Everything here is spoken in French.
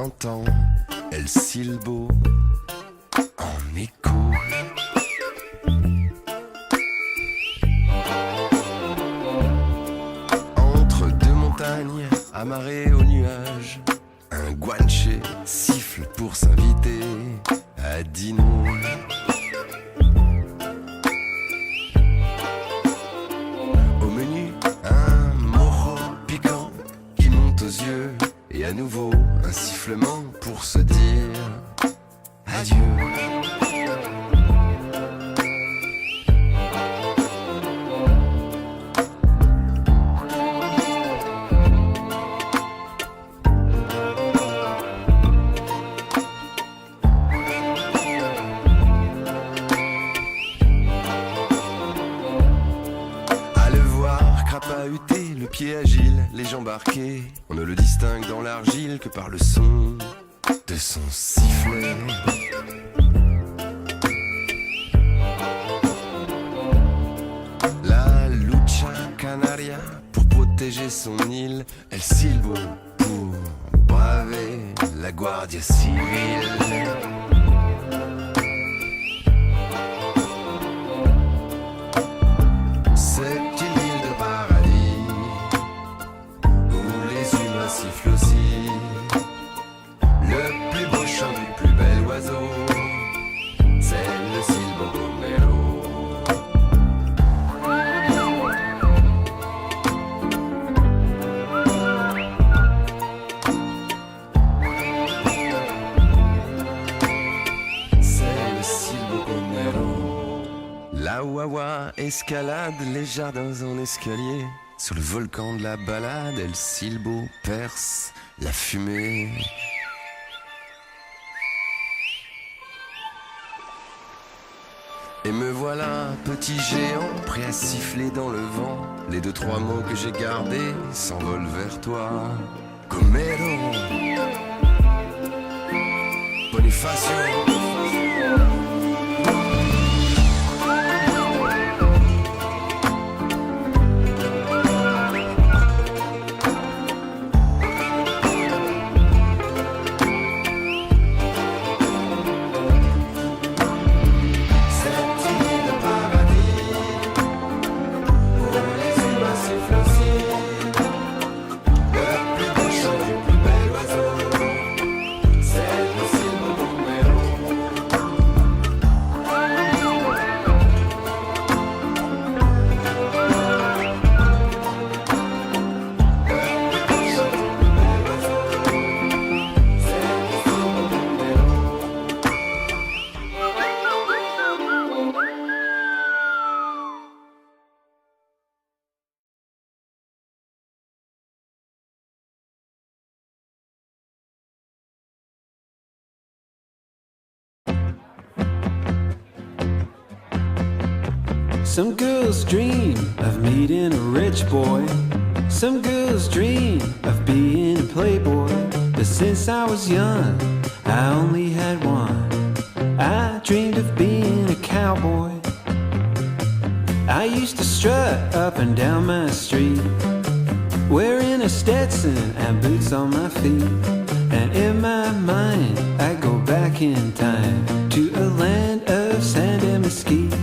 entend El Silbo en écho. Entre deux montagnes amarrées aux nuages, un guanché siffle pour s'inviter à dîner. Au menu, un mojo piquant qui monte aux yeux, et à nouveau un sifflement pour se dire adieu. Le pied agile, les jambes arquées, on ne le distingue dans l'argile que par le son de son sifflet. La lucha canaria pour protéger son île, El Silbo pour braver la Guardia Civile. Siffle aussi le plus beau chant du plus bel oiseau, c'est le Silbo Gomero. C'est le Silbo Gomero. La Wawa escalade les jardins en escalier. Sous le volcan de la balade, El Silbo perce la fumée. Et me voilà, petit géant, prêt à siffler dans le vent. Les deux, trois mots que j'ai gardés s'envolent vers toi. Gomero, Bonifacio. Some girls dream of meeting a rich boy. Some girls dream of being a playboy. But since I was young, I only had one. I dreamed of being a cowboy. I used to strut up and down my street, wearing a Stetson and boots on my feet. And in my mind, I go back in time to a land of sand and mesquite.